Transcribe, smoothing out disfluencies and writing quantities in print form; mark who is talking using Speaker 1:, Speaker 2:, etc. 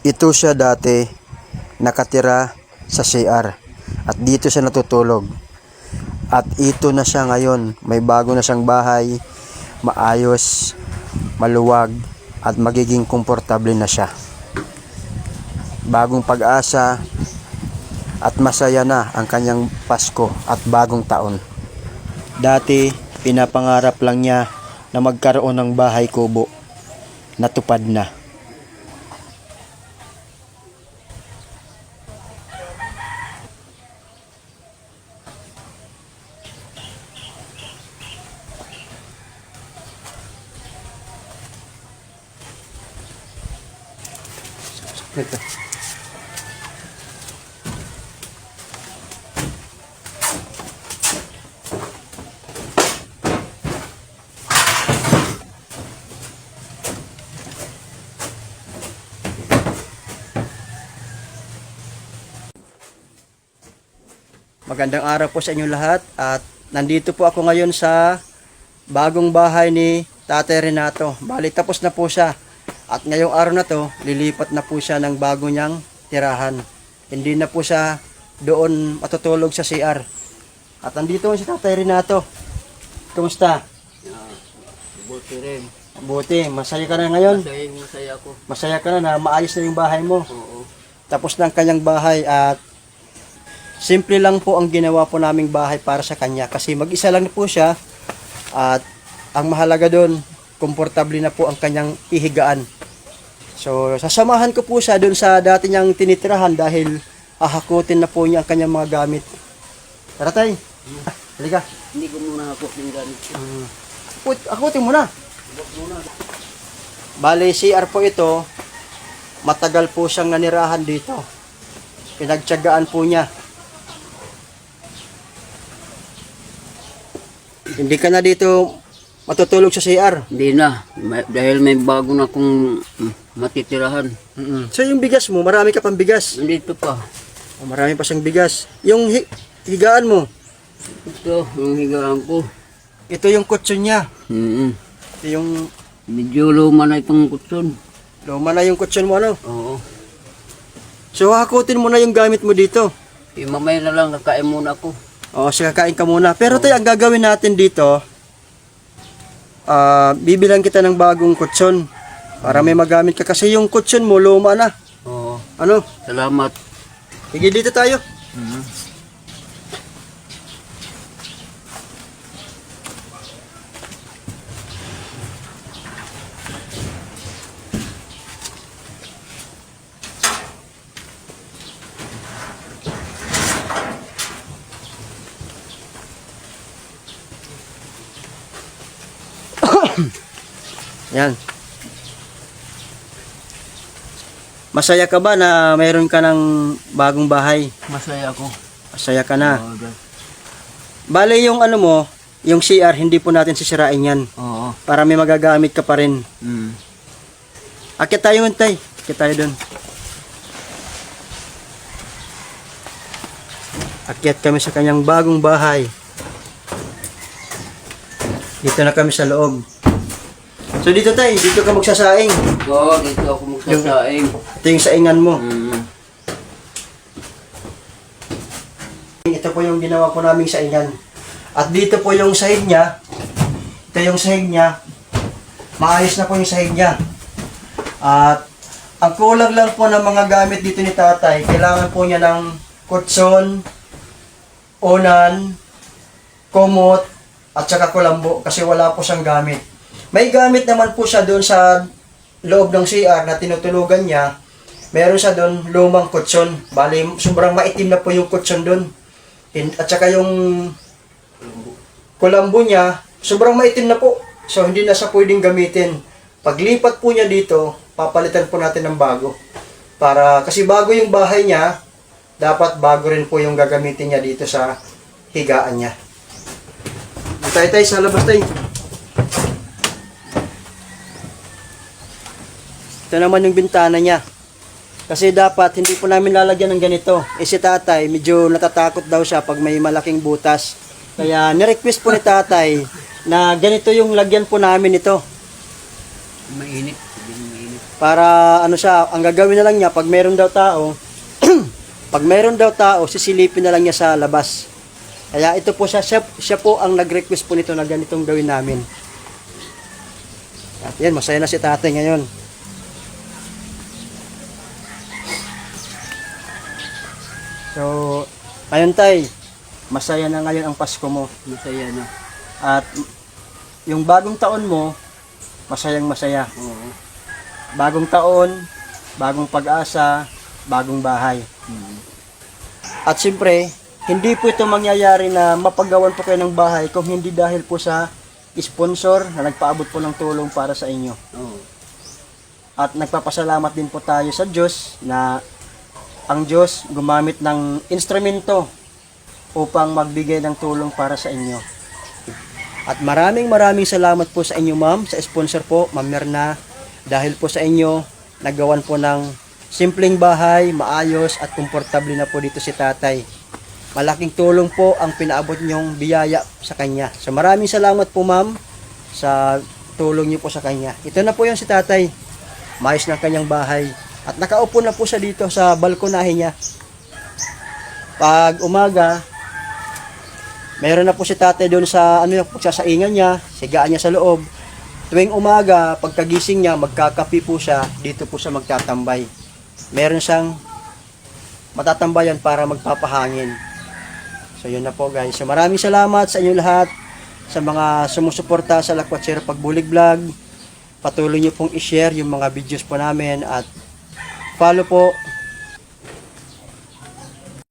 Speaker 1: Ito siya dati nakatira sa CR at dito siya natutulog. At ito na siya ngayon, may bago na siyang bahay, maayos, maluwag at magiging komportable na siya. Bagong pag-asa at masaya na ang kanyang Pasko at bagong taon. Dati pinapangarap lang niya na magkaroon ng bahay kubo. Natupad na. Ito. Magandang araw po sa inyo lahat at nandito po ako ngayon sa bagong bahay ni Tatay Renato. Bali tapos na po siya at ngayong araw na to lilipat na po siya ng bago niyang tirahan. Hindi na po siya doon matutulog sa CR. At nandito si Tatay Renato. Kumusta?
Speaker 2: Buti rin.
Speaker 1: Buti, masaya ka na ngayon?
Speaker 2: Masaya ko.
Speaker 1: Masaya ka na maayos na yung bahay mo.
Speaker 2: Oo.
Speaker 1: Tapos na ang kanyang bahay at simple lang po ang ginawa po naming bahay para sa kanya kasi mag-isa lang po siya at ang mahalaga doon, komportable na po ang kanyang ihigaan. So, sasamahan ko po siya doon sa dati niyang tinitirahan dahil ahakutin na po niya ang kanyang mga gamit. Tara tay, halika.
Speaker 2: Hindi ko muna ako ng ganit.
Speaker 1: Akutin mo na. Bale, CR po ito, matagal po siyang nanirahan dito. Pinagtiyagaan po niya. Hindi ka na dito matutulog sa CR.
Speaker 2: Hindi na. Dahil may bago na akong matitirahan.
Speaker 1: So yung bigas mo, marami ka pang bigas.
Speaker 2: Nandito pa.
Speaker 1: Marami pa siyang bigas. Yung higaan mo,
Speaker 2: Ito, yung higaan ko.
Speaker 1: ito yung kutsyon niya. Ito yung
Speaker 2: Medyo luma na itong kutson.
Speaker 1: luma na yung kutsyon mo ano.
Speaker 2: Oo.
Speaker 1: So hakutin mo na yung gamit mo dito.
Speaker 2: Mamaya na lang kakain muna ako.
Speaker 1: O, sige, kakain ka muna. Pero tayo, ang gagawin natin dito, bibilang kita ng bagong kutsyon para may magamit ka. Kasi yung kutsyon mo, luma na.
Speaker 2: Oo.
Speaker 1: Ano?
Speaker 2: Salamat.
Speaker 1: Sige, dito tayo. Yan. Masaya ka ba na mayroon ka ng bagong bahay?
Speaker 2: Masaya ako.
Speaker 1: Masaya ka na.
Speaker 2: Oo.
Speaker 1: Bale yung ano mo, yung CR, hindi po natin sisirain yan.
Speaker 2: Oo.
Speaker 1: Para may magagamit ka pa rin.
Speaker 2: Mm.
Speaker 1: Akit tayo tay. Akit tayo dun. Akyat kami sa kanyang bagong bahay. Dito na kami sa loob. So dito tay, dito ka magsasaing.
Speaker 2: Oo, dito ako magsasaing.
Speaker 1: Ito yung saingan mo. Ito po yung ginawa po naming saingan. At dito po yung sahig niya. Ito yung sahig niya. Maayos na po yung sahig niya. At ang kulang lang po ng mga gamit dito ni tatay, kailangan po niya ng kutson, unan, kumot, at saka kulambo kasi wala po siyang gamit. May gamit naman po siya doon sa loob ng CR na tinutulugan niya. Meron siya doon lumang kutson. Bali, sobrang maitim na po yung kutson doon. At saka yung kulambo niya, sobrang maitim na po. So, hindi na siya pwedeng gamitin. Paglipat po niya dito, papalitan po natin ng bago. Kasi bago yung bahay niya, dapat bago rin po yung gagamitin niya dito sa higaan niya. Tay, sa labas tayo. Ito naman yung bintana niya. Kasi dapat hindi po namin lalagyan ng ganito. Si tatay, medyo natatakot daw siya pag may malaking butas. Kaya nirequest po ni tatay na ganito yung lagyan po namin ito.
Speaker 2: Mainit. Hindi mainit.
Speaker 1: Para ano siya, ang gagawin na lang niya, pag meron daw tao, pag meron daw tao, sisilipin na lang niya sa labas. Kaya ito po siya po ang nag-request po nito na ganitong gawin namin. At yan, masaya na si tatay ngayon. So, ngayon tay, masaya na ngayon ang Pasko mo.
Speaker 2: Masaya na.
Speaker 1: At yung bagong taon mo, masayang masaya.
Speaker 2: Oo.
Speaker 1: Bagong taon, bagong pag-asa, bagong bahay. At siyempre, hindi po ito mangyayari na mapagawan po kayo ng bahay kung hindi dahil po sa sponsor na nagpaabot po ng tulong para sa inyo.
Speaker 2: Oo.
Speaker 1: At nagpapasalamat din po tayo sa Diyos na ang Diyos gumamit ng instrumento upang magbigay ng tulong para sa inyo. At maraming salamat po sa inyo ma'am, sa sponsor po, Ma'am Mirna, dahil po sa inyo, nagawan po ng simpleng bahay, maayos at komportable na po dito si tatay. Malaking tulong po ang pinaabot niyong biyaya sa kanya. So maraming salamat po ma'am sa tulong niyo po sa kanya. Ito na po yung si tatay. Maayos na kanyang bahay. At nakaupo na po siya dito sa balkonahe niya. Pag umaga, meron na po si tatay doon sa pagsasaingan niya, sigaan niya sa loob. Tuwing umaga, pagkagising niya, magkakapi po siya, dito po siya magtatambay. Meron siyang matatambayan para magpapahangin. So yun na po guys. So maraming salamat sa inyo lahat, sa mga sumusuporta sa Lakwatsero Pagbulig Vlog. Patuloy niyo pong i-share yung mga videos po namin at follow po